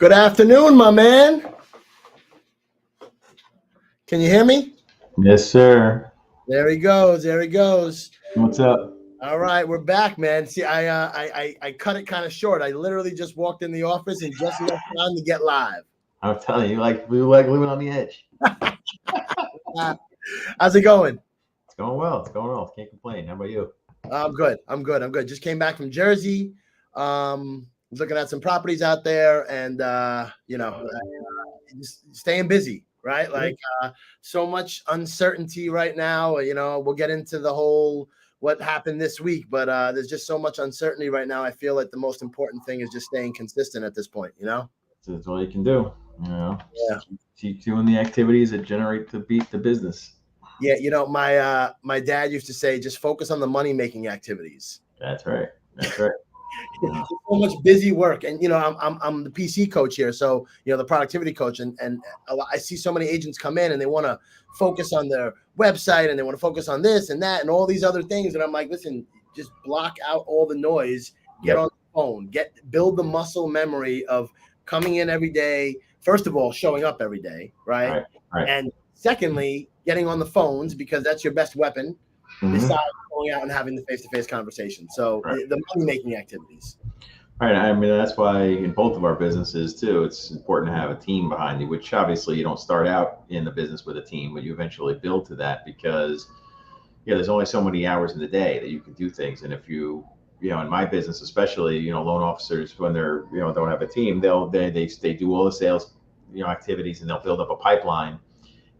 Good afternoon, my man. Can you hear me? Yes, sir. There he goes. There he goes. What's up? All right, we're back, man. See, I cut it kind of short. I literally just walked in the office and just enough time to get live. I'm telling you, we like living on the edge. How's it going? It's going well. It's going well. Can't complain. How about you? I'm good. I'm good. Just came back from Jersey. Looking at some properties out there, and just staying busy. Right, like so much uncertainty right now. We'll get into the whole what happened this week, but there's just so much uncertainty right now. I feel like the most important thing is just staying consistent at this point. That's all you can do. Yeah. Keep doing the activities that generate the business. Yeah, my dad used to say, just focus on the money making activities. That's right. That's right. So much busy work, and I'm the PC coach here, so the productivity coach, and I see so many agents come in and they want to focus on their website and they want to focus on this and that and all these other things, and I'm like, listen, just block out all the noise, get on the phone, build the muscle memory of coming in every day. First of all, showing up every day, right? And secondly, getting on the phones, because that's your best weapon. Besides going out and having the face-to-face conversation. So the money-making activities. Right. I mean, that's why in both of our businesses too, it's important to have a team behind you, which obviously you don't start out in the business with a team, but you eventually build to that because there's only so many hours in the day that you can do things. And if you in my business, especially, loan officers, when they're, don't have a team, they do all the sales, activities, and they'll build up a pipeline.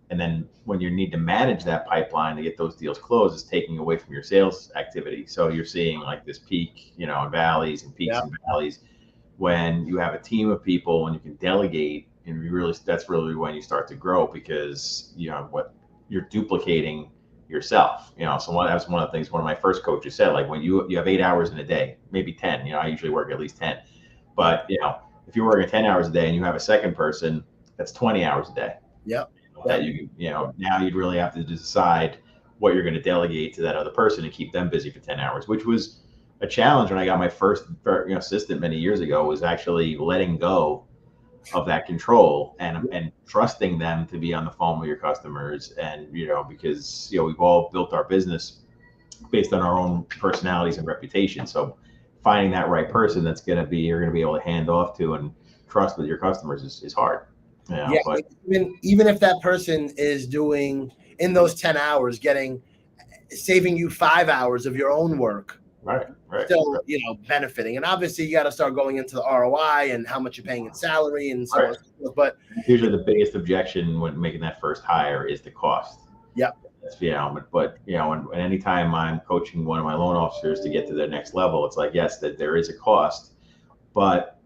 And then when you need to manage that pipeline to get those deals closed, it's taking away from your sales activity. So you're seeing like this peak, and valleys and peaks and valleys. When you have a team of people and you can delegate, and that's really when you start to grow, because you're duplicating yourself. So that was one of the things one of my first coaches said, like when you have 8 hours in a day, maybe 10. I usually work at least 10. But if you're working 10 hours a day and you have a second person, that's 20 hours a day. Yep. That now you'd really have to decide what you're going to delegate to that other person and keep them busy for 10 hours, which was a challenge when I got my first assistant many years ago, was actually letting go of that control and trusting them to be on the phone with your customers. And, because, we've all built our business based on our own personalities and reputation. So finding that right person you're going to be able to hand off to and trust with your customers is hard. But even if that person is doing in those 10 hours, saving you 5 hours of your own work, still, benefiting. And obviously you got to start going into the ROI and how much you're paying in salary and so on. But usually the biggest objection when making that first hire is the cost. Yep. But and anytime I'm coaching one of my loan officers to get to their next level, it's like, yes, that there is a cost, but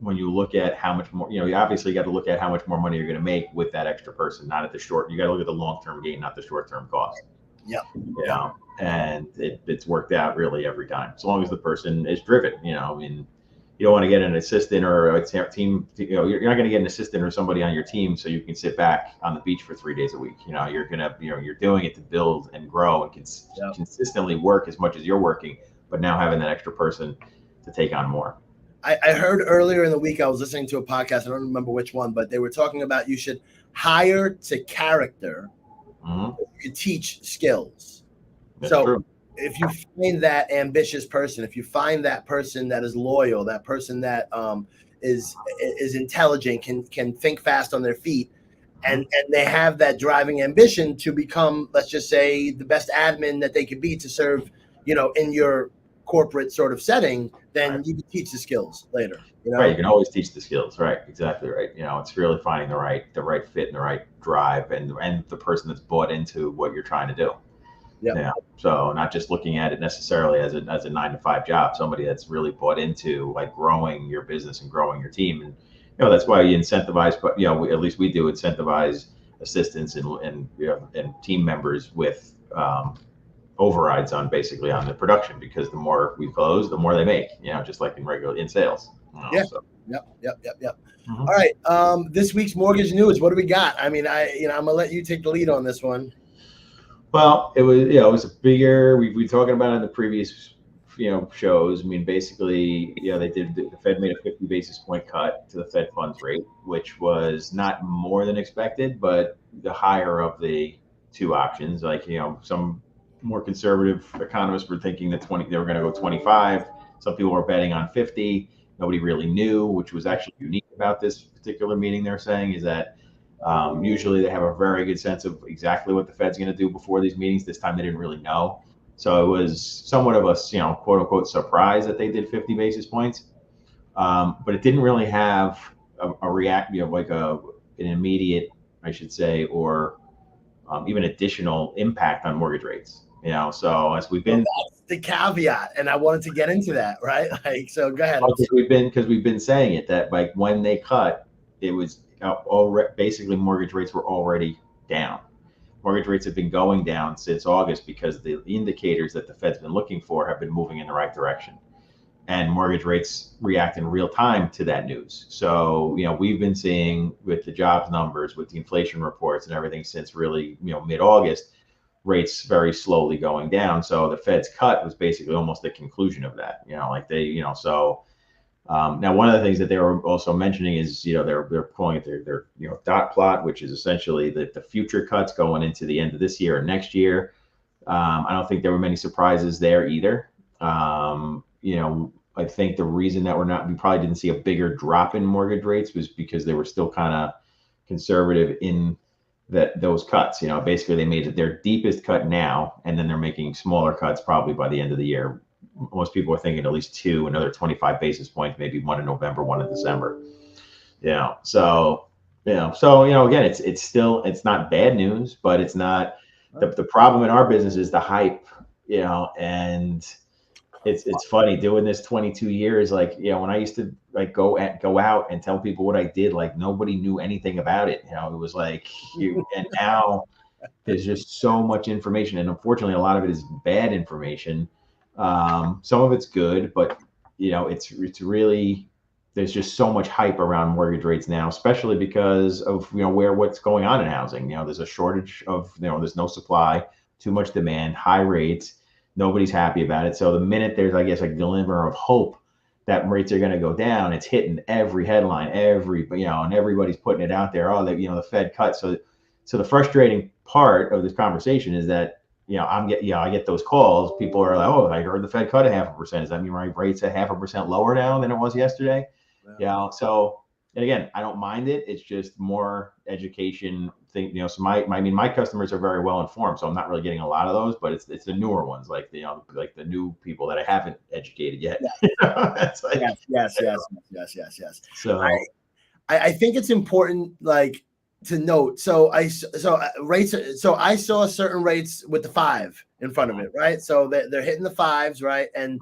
when you look at how much more, you obviously got to look at how much more money you're going to make with that extra person, not at the short. You got to look at the long-term gain, not the short-term cost. Yeah. And it's worked out really every time, as long as the person is driven. I mean, you don't want to get an assistant or a team. You're not going to get an assistant or somebody on your team so you can sit back on the beach for 3 days a week. You're gonna, you're doing it to build and grow and consistently work as much as you're working, but now having that extra person to take on more. I heard earlier in the week, I was listening to a podcast, I don't remember which one, but they were talking about you should hire to character, you can teach skills. That's true. If you find that ambitious person, if you find that person that is loyal, that person that is intelligent, can think fast on their feet, and they have that driving ambition to become, let's just say, the best admin that they could be to serve, in your corporate sort of setting, then you can teach the skills later. Right, you can always teach the skills. Right, exactly right. It's really finding the right fit and the right drive, and the person that's bought into what you're trying to do. So not just looking at it necessarily as a 9-to-5 job. Somebody that's really bought into like growing your business and growing your team, and that's why you incentivize. But at least we do incentivize assistants and team members with overrides on the production, because the more we close, the more they make, just like in sales. Yep. All right. This week's mortgage news, what do we got? I mean, I'm gonna let you take the lead on this one. Well, it was a bigger, we talking about in the previous shows. I mean, basically, they did. The Fed made a 50 basis point cut to the Fed funds rate, which was not more than expected, but the higher of the two options. Like, some more conservative economists were thinking that they were going to go 25. Some people were betting on 50. Nobody really knew, which was actually unique about this particular meeting. They're saying is that usually they have a very good sense of exactly what the Fed's going to do before these meetings. This time they didn't really know. So it was somewhat of a, quote unquote, surprise that they did 50 basis points. But it didn't really have a react, like an immediate, I should say, or even additional impact on mortgage rates. So as we've been, well, that's the caveat, and I wanted to get into that, right? Like, so go ahead. Because we've been saying it that like when they cut, it was basically mortgage rates were already down. Mortgage rates have been going down since August because the indicators that the Fed's been looking for have been moving in the right direction. And mortgage rates react in real time to that news. So, we've been seeing with the jobs numbers, with the inflation reports and everything since really, mid-August, rates very slowly going down. So the Fed's cut was basically almost the conclusion of that, so now one of the things that they were also mentioning is, they're calling it their dot plot, which is essentially the future cuts going into the end of this year and next year. I don't think there were many surprises there either. I think the reason that we probably didn't see a bigger drop in mortgage rates was because they were still kind of conservative in those cuts. Basically they made their deepest cut now, and then they're making smaller cuts probably by the end of the year. Most people are thinking at least another 25 basis points, maybe one in November, one in December. So again, it's not bad news, but it's not the problem in our business is the hype, and it's funny doing this 22 years. Like, when I used to like go out and tell people what I did, like nobody knew anything about it. It was like and now there's just so much information, and unfortunately a lot of it is bad information. Some of it's good, but it's really, there's just so much hype around mortgage rates now, especially because of what's going on in housing. There's a shortage of there's no supply, too much demand, high rates, nobody's happy about it. So the minute there's, I guess, a glimmer of hope that rates are going to go down, it's hitting every headline, and everybody's putting it out there. Oh, the Fed cut. So the frustrating part of this conversation is that I get those calls. People are like, "Oh, I heard the Fed cut 0.5%. Does that mean my rate's 0.5% lower now than it was yesterday?" Yeah. So, and again, I don't mind it. It's just more education thing. So my customers are very well informed, so I'm not really getting a lot of those. But it's the newer ones, like like the new people that I haven't educated yet. Yeah. Yes. So I think it's important, like, to note. So I saw certain rates with the 5 in front of it, right? So they're hitting the 5s, right? And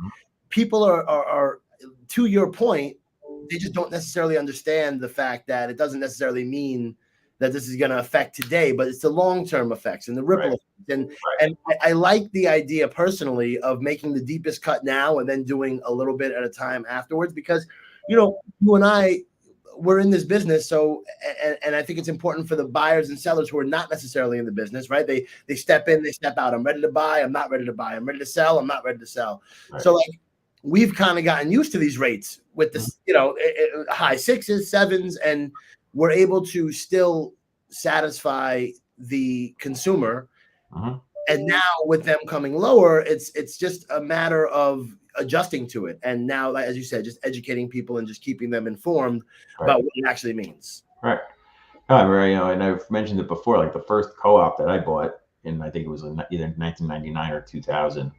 people are to your point, they just don't necessarily understand the fact that it doesn't necessarily mean that this is going to affect today, but it's the long-term effects and the ripple effects. And I like the idea personally of making the deepest cut now and then doing a little bit at a time afterwards, because you and I, we're in this business. So, and I think it's important for the buyers and sellers who are not necessarily in the business, right? They step in, they step out. I'm ready to buy. I'm not ready to buy. I'm ready to sell. I'm not ready to sell. Right. So like, we've kind of gotten used to these rates with this, high 6s, 7s, and we're able to still satisfy the consumer. And now with them coming lower, it's just a matter of adjusting to it. And now, as you said, just educating people and just keeping them informed about what it actually means. Right. And I've mentioned it before, like the first co-op that I bought, and I think it was either 1999 or 2000.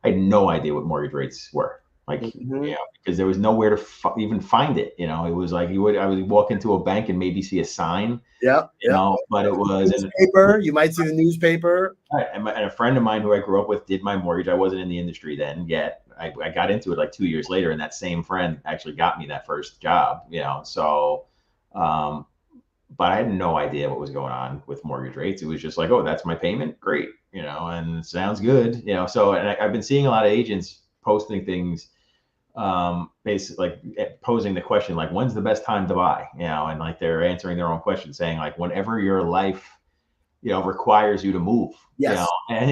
I had no idea what mortgage rates were. Like, because there was nowhere to even find it. It was like I would walk into a bank and maybe see a sign. But it was newspaper. You might see the newspaper. Right. And a friend of mine who I grew up with did my mortgage. I wasn't in the industry then yet. I got into it like 2 years later, and that same friend actually got me that first job. So, but I had no idea what was going on with mortgage rates. It was just like, oh, that's my payment, great, and it sounds good, So, and I've been seeing a lot of agents posting things, basically like posing the question, like, when's the best time to buy, and like they're answering their own question, saying like, whenever your life, requires you to move, and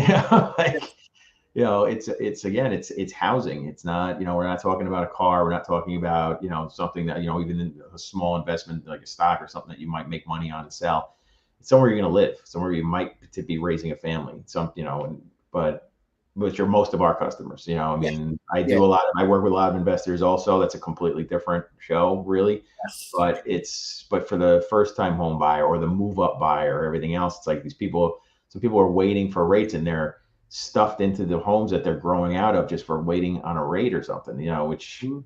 you know, it's again, it's housing. It's not, you know, we're not talking about a car. We're not talking about, you know, something that, you know, even in a small investment like a stock or something that you might make money on and sell. It's somewhere you're going to live, somewhere you might to be raising a family. Some, you know, and but which are most of our customers. You know, I Yeah. mean, I Yeah. do a lot. I work with a lot of investors also. That's a completely different show, really. Yes. But for the first time home buyer or the move up buyer or everything else, it's like these people. Some people are waiting for rates and they're stuffed into the homes that they're growing out of just for waiting on a rate or something, you know, which, Mhm.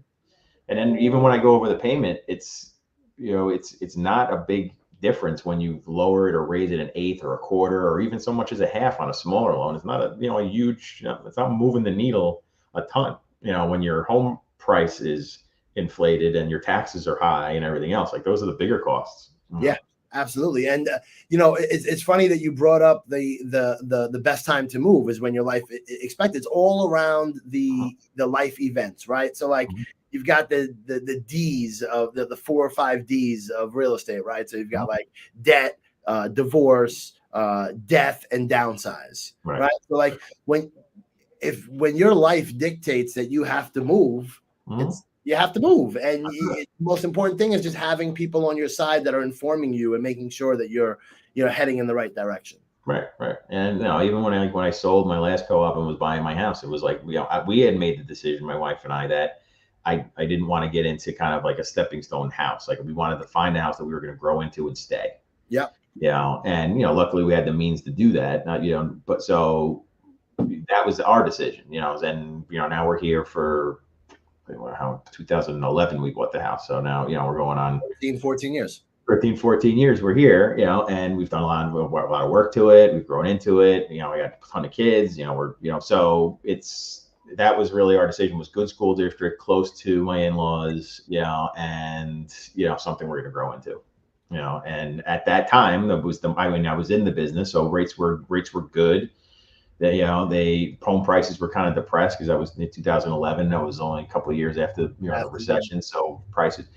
and then even when I go over the payment, it's, you know, it's not a big difference when you lower it or raise it an eighth or a quarter or even so much as a half on a smaller loan. It's not a, you know, a huge, you know, it's not moving the needle a ton, you know, when your home price is inflated and your taxes are high and everything else, like those are the bigger costs. Yeah, absolutely. And you know, it's funny that you brought up the best time to move is when your life expected. It's all around the life events, right? So like you've got the D's of the 4 or 5 D's of real estate, right? So you've got like debt, divorce, death, and downsize, Right. right? So like when your life dictates that you have to move, Mhm. it's you have to move, and the most important thing is just having people on your side that are informing you and making sure that you're heading in the right direction. Right, right. And you know, even when I sold my last co-op and was buying my house, it was like, you know, we had made the decision, my wife and I, that I didn't want to get into kind of like a stepping stone house. Like we wanted to find a house that we were going to grow into and stay. Yeah. You know, and you know, luckily we had the means to do that. Not, you know, but so that was our decision. You know, and you know, now we're here for how 2011 we bought the house. So now, you know, we're going on 14 years. 13, 14 years we're here, you know, and we've done a lot of work to it. We've grown into it. You know, we got a ton of kids, you know, you know, so that was really our decision, was good school district, close to my in-laws, you know, and, you know, something we're going to grow into, you know, and at that time, that was I mean, I was in the business, so rates were good. They, you know, home prices were kind of depressed because that was in 2011. That was only a couple of years after, you know, the recession. So prices,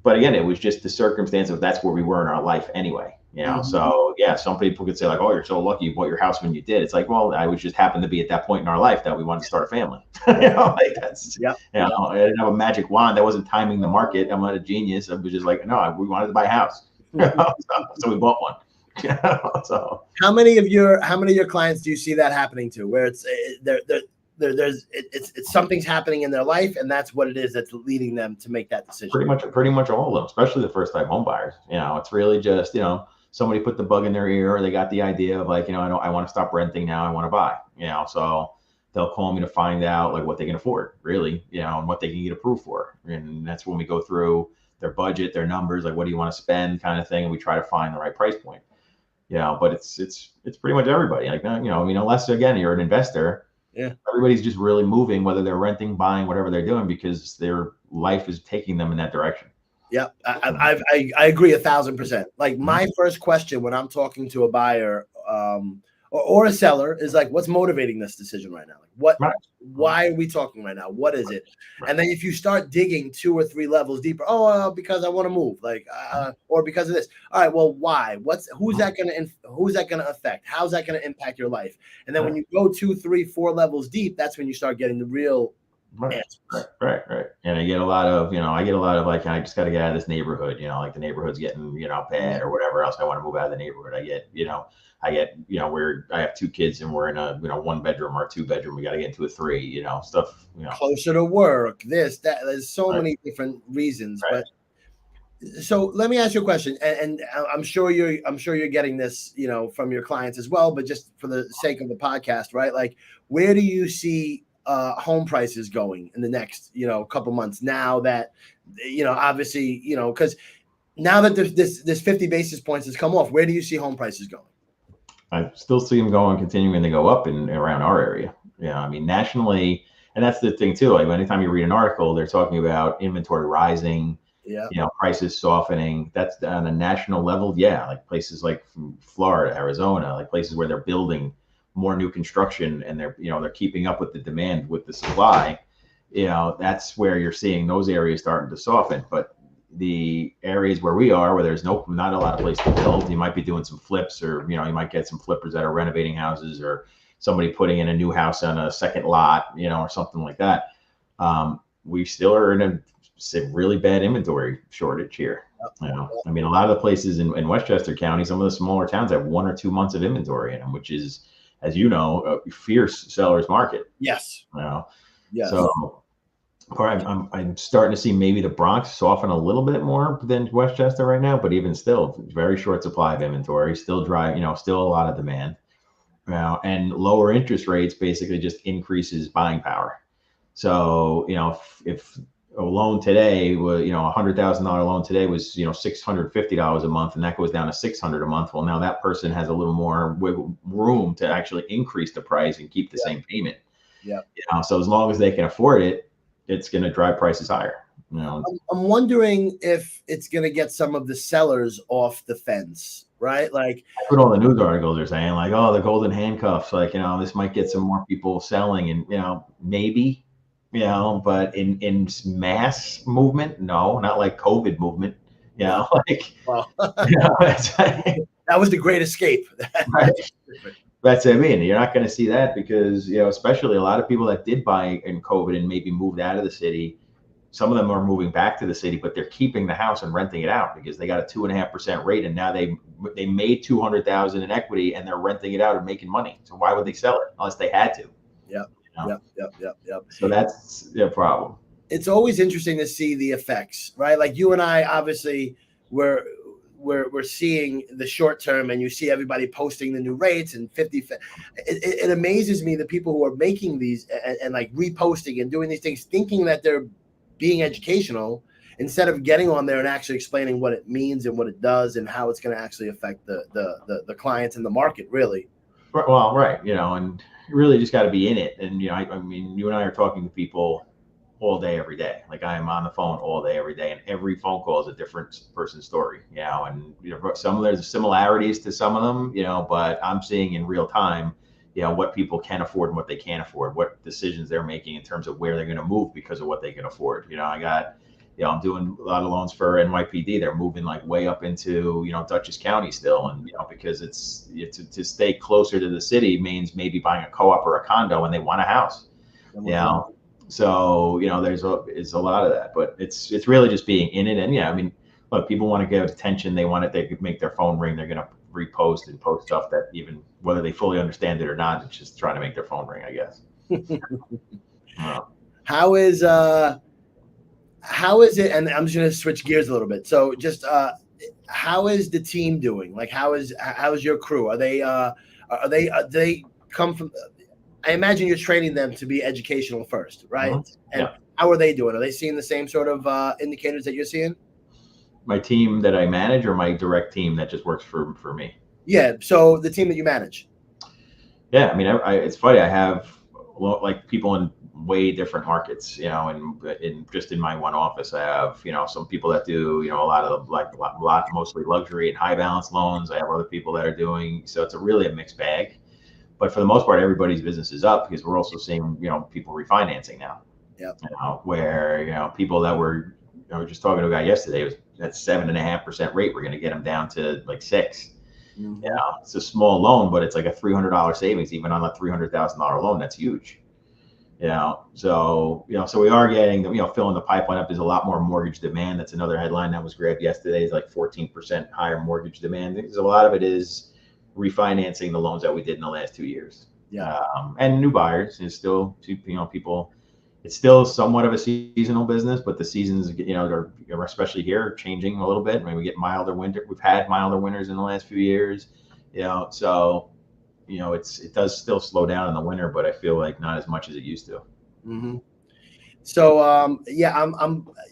but again, it was just the circumstance of that's where we were in our life anyway. You know, so yeah, some people could say like, "Oh, you're so lucky you bought your house when you did." It's like, well, I was just happened to be at that point in our life that we wanted to start a family. You know, like that's, Yeah. you know, I didn't have a magic wand. That wasn't timing the market. I'm not a genius. I was just like, no, we wanted to buy a house, so we bought one. You know, so How many of your clients do you see that happening to, where it's it's something's happening in their life, and that's what it is that's leading them to make that decision? pretty much all of them, especially the first time home buyers. You know, it's really just, you know, somebody put the bug in their ear or they got the idea of like, you know, I want to stop renting now. I want to buy, you know, so they'll call me to find out like what they can afford really, you know, and what they can get approved for. And that's when we go through their budget, their numbers, like what do you want to spend kind of thing. And we try to find the right price point, you know, but it's pretty much everybody like, you know, I mean, unless again, you're an investor, Yeah. everybody's just really moving, whether they're renting, buying, whatever they're doing, because their life is taking them in that direction. Yeah, I agree 1,000%. Like my first question when I'm talking to a buyer or a seller is like, what's motivating this decision right now? Like Right. why are we talking right now? What is it? Right. And then if you start digging 2 or 3 levels deeper, because I want to move, like, or because of this. All right, well, why? Who's that going to affect? How's that going to impact your life? And then when you go 2, 3, 4 levels deep, that's when you start getting the real answers. Right. And I get a lot of like, I just got to get out of this neighborhood, you know, like the neighborhood's getting, you know, bad or whatever else. I want to move out of the neighborhood. I get, you know, where I have 2 kids and we're in a, you know, 1 bedroom or 2 bedroom. We got to get into a 3, you know, stuff, you know, closer to work, this, that. There's so many different reasons. But so let me ask you a question, and I'm sure you're getting this, you know, from your clients as well, but just for the sake of the podcast, right? Like, where do you see home prices going in the next, you know, couple months, now that, you know, obviously, you know, because now that this 50 basis points has come off, where do you see home prices going? I still see them continuing to go up in around our area. Yeah, I mean nationally, and that's the thing too. Like anytime you read an article, they're talking about inventory rising, Yeah, you know, prices softening. That's on a national level. Yeah, like places like Florida, Arizona, like places where they're building more new construction and they're, you know, they're keeping up with the demand with the supply. You know, that's where you're seeing those areas starting to soften. But the areas where we are, where there's not a lot of place to build, you might be doing some flips, or you know, you might get some flippers that are renovating houses or somebody putting in a new house on a second lot, or something like that. We still are in a really bad inventory shortage here. I mean, a lot of the places in Westchester County, some of the smaller towns have 1 or 2 months of inventory in them, which is, as you know, a fierce seller's market. Yes. Yes. So I'm starting to see maybe the Bronx soften a little bit more than Westchester right now, but even still, very short supply of inventory, still dry, still a lot of demand. And lower interest rates basically just increases buying power. So, if a loan today was, $100,000 loan today was, $650 a month, and that goes down to $600 a month. Well, now that person has a little more wiggle room to actually increase the price and keep the same payment. Yeah. So as long as they can afford it, it's going to drive prices higher. I'm wondering if it's going to get some of the sellers off the fence, right? Like, that's what all the news articles are saying, like, oh, the golden handcuffs, like, this might get some more people selling, and maybe. But in mass movement, no, not like COVID movement. Like, well, that was the great escape. Right. That's what I mean. You're not going to see that because, especially a lot of people that did buy in COVID and maybe moved out of the city, some of them are moving back to the city, but they're keeping the house and renting it out because they got a 2.5% rate, and now they made $200,000 in equity and they're renting it out and making money. So why would they sell it unless they had to? Yep. So that's the problem. It's always interesting to see the effects, right? Like you and I, obviously, we're seeing the short term, and you see everybody posting the new rates and 50. It amazes me the people who are making these and like reposting and doing these things, thinking that they're being educational instead of getting on there and actually explaining what it means and what it does and how it's going to actually affect the clients and the market, really. Well, right, and you really just got to be in it. And I mean, you and I are talking to people all day, every day. Like I am on the phone all day, every day, and every phone call is a different person's story. And there's similarities to some of them, but I'm seeing in real time, what people can afford and what they can't afford, what decisions they're making in terms of where they're going to move because of what they can afford. I'm doing a lot of loans for NYPD. They're moving like way up into, Dutchess County still. And, because it's to stay closer to the city means maybe buying a co-op or a condo when they want a house. So, there's a lot of that, but it's really just being in it. And I mean, look, people want to get attention. They could make their phone ring. They're going to repost and post stuff that even whether they fully understand it or not, it's just trying to make their phone ring, I guess. How is it? And I'm just going to switch gears a little bit. So just, how is the team doing? Like, how is your crew? Are they come from, I imagine you're training them to be educational first, right? Mm-hmm. And how are they doing? Are they seeing the same sort of indicators that you're seeing? My team that I manage, or my direct team that just works for me? Yeah. So the team that you manage. Yeah. I mean, it's funny. I have like people in way different markets, and in my one office, I have, some people that do, a lot of mostly luxury and high balance loans. I have other people that are doing, so it's really a mixed bag. But for the most part, everybody's business is up because we're also seeing, people refinancing now. Yeah. Where, people that were, I was just talking to a guy yesterday, it was that 7.5% rate. We're going to get them down to like 6. Mm-hmm. It's a small loan, but it's like a $300 savings, even on a $300,000 loan. That's huge. So we are getting filling the pipeline up. There's a lot more mortgage demand. That's another headline that was grabbed yesterday. Is like 14% higher mortgage demand. Because a lot of it is refinancing the loans that we did in the last 2 years. Yeah. And new buyers is still, people. It's still somewhat of a seasonal business, but the seasons, are especially here, are changing a little bit. I mean, we get milder winter. We've had milder winters in the last few years. So. It does still slow down in the winter, but I feel like not as much as it used to. Mm-hmm. So, I'm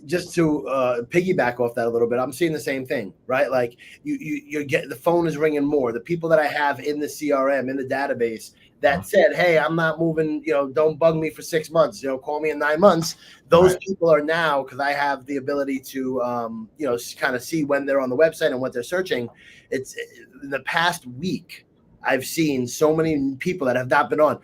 just to piggyback off that a little bit. I'm seeing the same thing, right? Like you're getting, the phone is ringing more. The people that I have in the CRM, in the database that said, hey, I'm not moving, don't bug me for 6 months, call me in 9 months. Those people are now, because I have the ability to, kind of see when they're on the website and what they're searching. It's in the past week. I've seen so many people that have not been on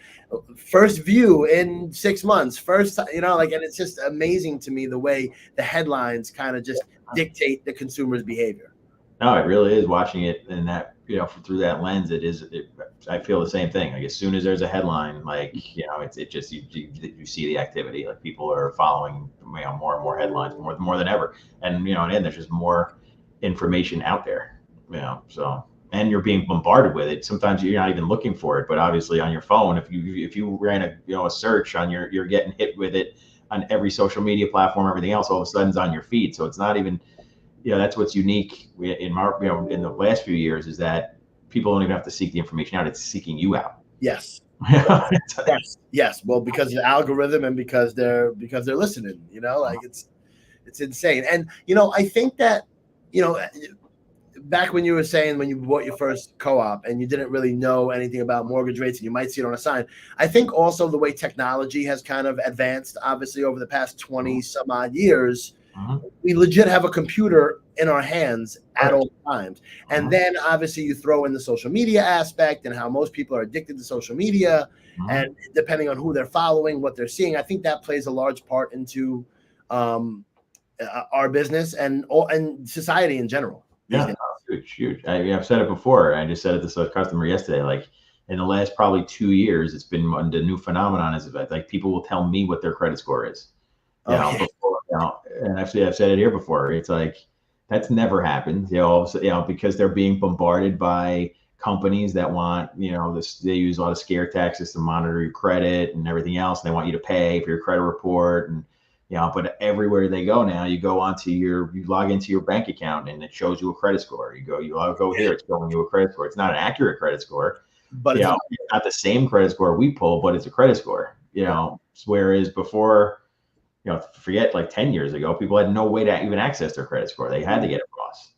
first view in 6 months, and it's just amazing to me the way the headlines kind of just dictate the consumer's behavior. No, it really is watching it in that, through that lens, I feel the same thing. Like as soon as there's a headline, like, it just, you see the activity, like people are following, more and more headlines, more than ever. And, and there's just more information out there, so, and you're being bombarded with it. Sometimes you're not even looking for it, but obviously on your phone, if you ran a search on you're getting hit with it on every social media platform, everything else, all of a sudden is on your feed. So it's not even, that's what's unique in in the last few years, is that people don't even have to seek the information out; it's seeking you out. Yes. Yes. Well, because of the algorithm and because they're listening. Like it's insane. And I think that back when you were saying when you bought your first co-op and you didn't really know anything about mortgage rates and you might see it on a sign, I think also the way technology has kind of advanced, obviously over the past 20 some odd years. We legit have a computer in our hands at all times. And then obviously you throw in the social media aspect and how most people are addicted to social media. And depending on who they're following, what they're seeing, I think that plays a large part into our business and society in general. Yeah, huge. I've said it before. I just said it to a customer yesterday. Like in the last probably 2 years, it's been the new phenomenon is like people will tell me what their credit score is. Before, and I've said it here before. It's like that's never happened. Because they're being bombarded by companies that want, they use a lot of scare tactics to monitor your credit and everything else. And they want you to pay for your credit report and. But everywhere they go now, you log into your bank account and it shows you a credit score. You go here, it's showing you a credit score. It's not an accurate credit score, but it's not the same credit score we pull, but it's a credit score. Whereas before, forget like 10 years ago, people had no way to even access their credit score. They had to get across.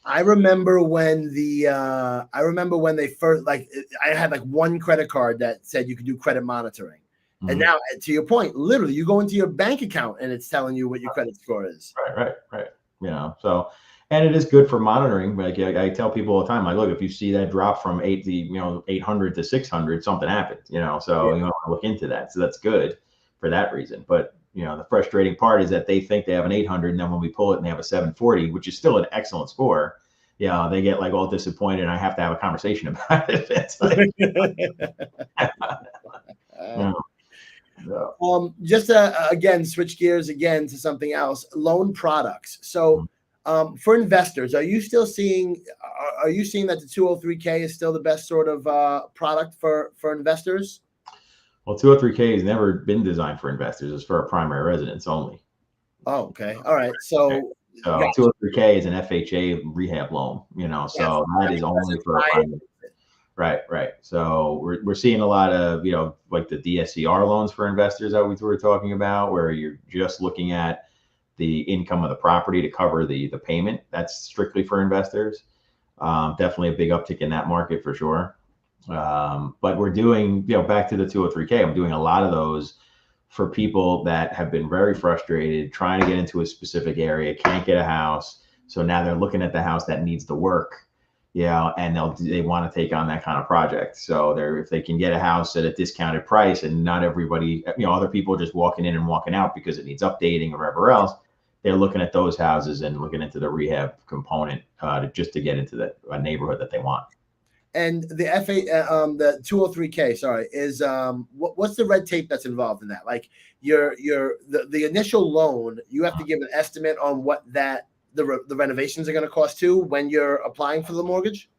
I remember when they first, like, I had like one credit card that said you could do credit monitoring. And now, to your point, literally, you go into your bank account and it's telling you what your credit score is. Right. So, and it is good for monitoring. Like I tell people all the time, like, look, if you see that drop from 800 to 600, something happened. So you want to look into that. So that's good for that reason. But the frustrating part is that they think they have an 800, and then when we pull it and they have a 740, which is still an excellent score. They get like all disappointed, and I have to have a conversation about it. It's like, just again, switch gears again to something else. Loan products. So, for investors, are you seeing that the 203K is still the best sort of product for investors? Well, 203K has never been designed for investors. It's for a primary residence only. Oh, okay. All right. So 203K is an FHA rehab loan. So that is only for a primary. Right. So we're seeing a lot of, like the DSCR loans for investors that we were talking about, where you're just looking at the income of the property to cover the payment. That's strictly for investors. Definitely a big uptick in that market for sure. But we're doing, back to the 203K, I'm doing a lot of those for people that have been very frustrated trying to get into a specific area, can't get a house. So now they're looking at the house that needs the work. And they want to take on that kind of project. So if they can get a house at a discounted price, and not everybody, other people are just walking in and walking out because it needs updating or whatever else, they're looking at those houses and looking into the rehab component just to get into a neighborhood that they want. And the the 203K, sorry, is what's the red tape that's involved in that? Like the initial loan, you have to give an estimate on what the renovations are going to cost too when you're applying for the mortgage?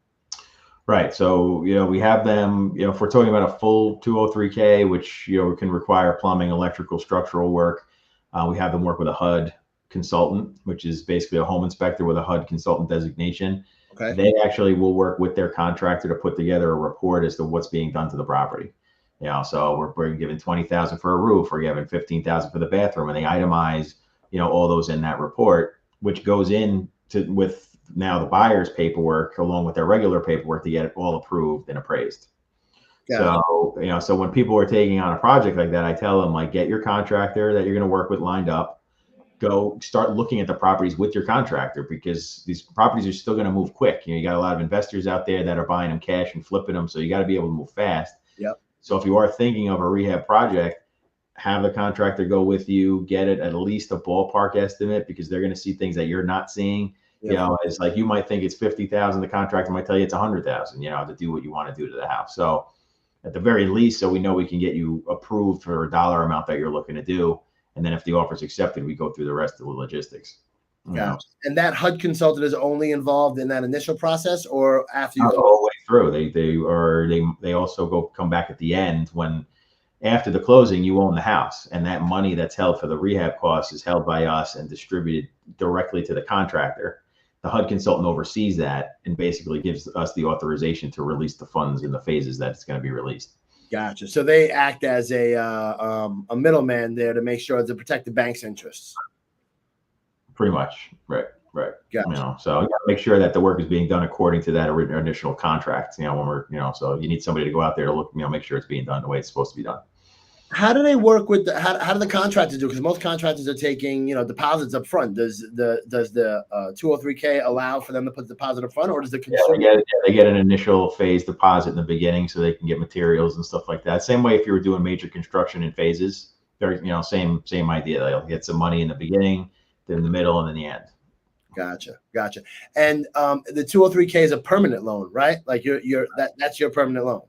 Right. So, we have them, if we're talking about a full 203K, which, can require plumbing, electrical, structural work, we have them work with a HUD consultant, which is basically a home inspector with a HUD consultant designation. Okay. They actually will work with their contractor to put together a report as to what's being done to the property. So we're giving $20,000 for a roof, we're giving $15,000 for the bathroom, and they itemize, all those in that report, which goes in with now the buyer's paperwork along with their regular paperwork to get it all approved and appraised. So when people are taking on a project like that, I tell them, like, get your contractor that you're going to work with lined up, go start looking at the properties with your contractor, because these properties are still going to move quick. You got a lot of investors out there that are buying them cash and flipping them. So you got to be able to move fast. Yep. So if you are thinking of a rehab project, have the contractor go with you, get it at least a ballpark estimate, because they're going to see things that you're not seeing. You know, it's like you might think it's 50,000. The contractor might tell you it's 100,000. You know, to do what you want to do to the house. So at the very least, so we know we can get you approved for a dollar amount that you're looking to do, and then if the offer is accepted, we go through the rest of the logistics. Gotcha. And that HUD consultant is only involved in that initial process, or after you the whole way through. They also come back at the end when after the closing you own the house, and that money that's held for the rehab costs is held by us and distributed directly to the contractor. The HUD consultant oversees that and basically gives us the authorization to release the funds in the phases that it's going to be released. Gotcha. So they act as a middleman there to make sure to protect the bank's interests. Pretty much, right. Gotcha. You know, so you got to make sure that the work is being done according to that initial contract. You know, when we're, you know, so you need somebody to go out there to look, you know, make sure it's being done the way it's supposed to be done. How do they work with how do the contractors do? Because most contractors are taking, you know, deposits up front. Does the 203K allow for them to put the deposit up front, or does the consumer? They get an initial phase deposit in the beginning so they can get materials and stuff like that. Same way if you were doing major construction in phases, they're, you know, same idea. They'll get some money in the beginning, then the middle, and then the end. Gotcha. And the 203K is a permanent loan, right? Like that's your permanent loan.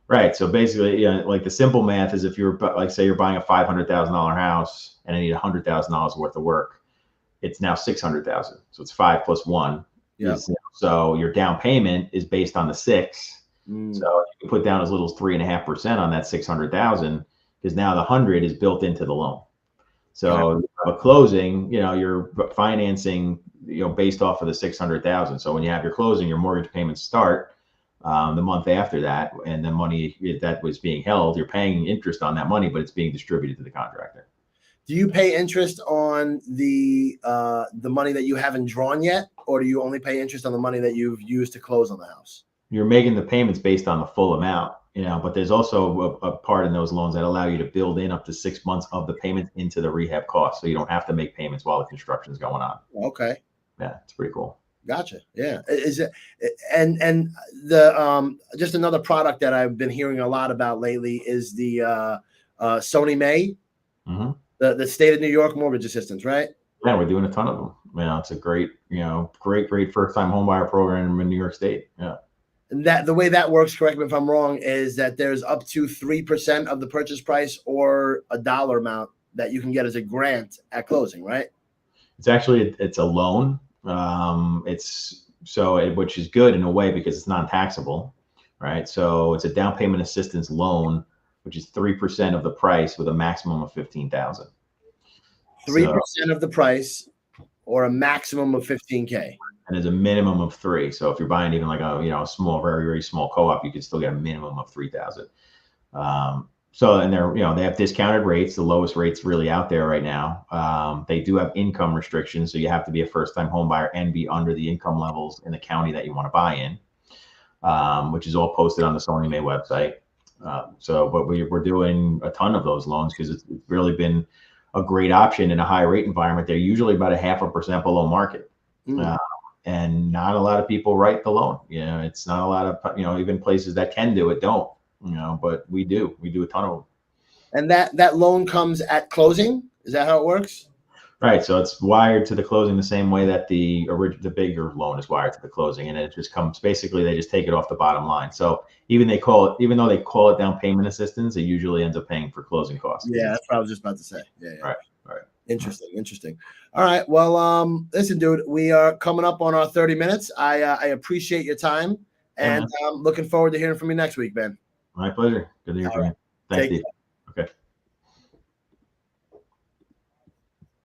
Right. So basically, you know, like the simple math is if you're like, say you're buying a $500,000 house and I need $100,000 worth of work, it's now $600,000. So it's 5 plus 1. Yeah. So your down payment is based on the 6. So you can put down as little as 3.5% on that 600,000 because now the 100 is built into the loan. So a closing, you know, you're financing, you know, based off of the 600,000. So when you have your closing, your mortgage payments start the month after that, and the money that was being held, you're paying interest on that money, but it's being distributed to the contractor. Do you pay interest on the money that you haven't drawn yet, or do you only pay interest on the money that you've used to close on the house? You're making the payments based on the full amount, you know, but there's also a part in those loans that allow you to build in up to 6 months of the payment into the rehab cost, so you don't have to make payments while the construction is going on. Okay. Yeah, it's pretty cool. Gotcha. Yeah. Is it and the just another product that I've been hearing a lot about lately is the Sony Mae, the state of New York mortgage assistance, right? Yeah, we're doing a ton of them. You know, it's a great first time home buyer program in New York State. Yeah. And that the way that works, correct me if I'm wrong, is that there's up to 3% of the purchase price or a dollar amount that you can get as a grant at closing, right? It's actually it's a loan. Which is good in a way because it's non-taxable, right? So it's a down payment assistance loan, which is 3% of the price with a maximum of 15,000. 3% of the price, or a maximum of 15K. And there's a minimum of 3. So if you're buying even like a small, very, very small co-op, you can still get a minimum of 3,000. So, and they have discounted rates, the lowest rates really out there right now. They do have income restrictions. So you have to be a first-time home buyer and be under the income levels in the county that you want to buy in, which is all posted on the Sony Mae website. But we're doing a ton of those loans because it's really been a great option in a high rate environment. They're usually about 0.5% below market. And not a lot of people write the loan. You know, it's not a lot of, even places that can do it don't. But we do a ton of them. And that loan comes at closing. Is that how it works? Right. So it's wired to the closing the same way that the bigger loan is wired to the closing, and it just comes, basically they just take it off the bottom line. So even though they call it down payment assistance, it usually ends up paying for closing costs. Yeah, that's what I was just about to say. Yeah. Right. Interesting. All right. Well, listen, dude, we are coming up on our 30 minutes. I appreciate your time, and I'm looking forward to hearing from you next week, Ben. My pleasure. Good to hear from you. Thanks, Steve.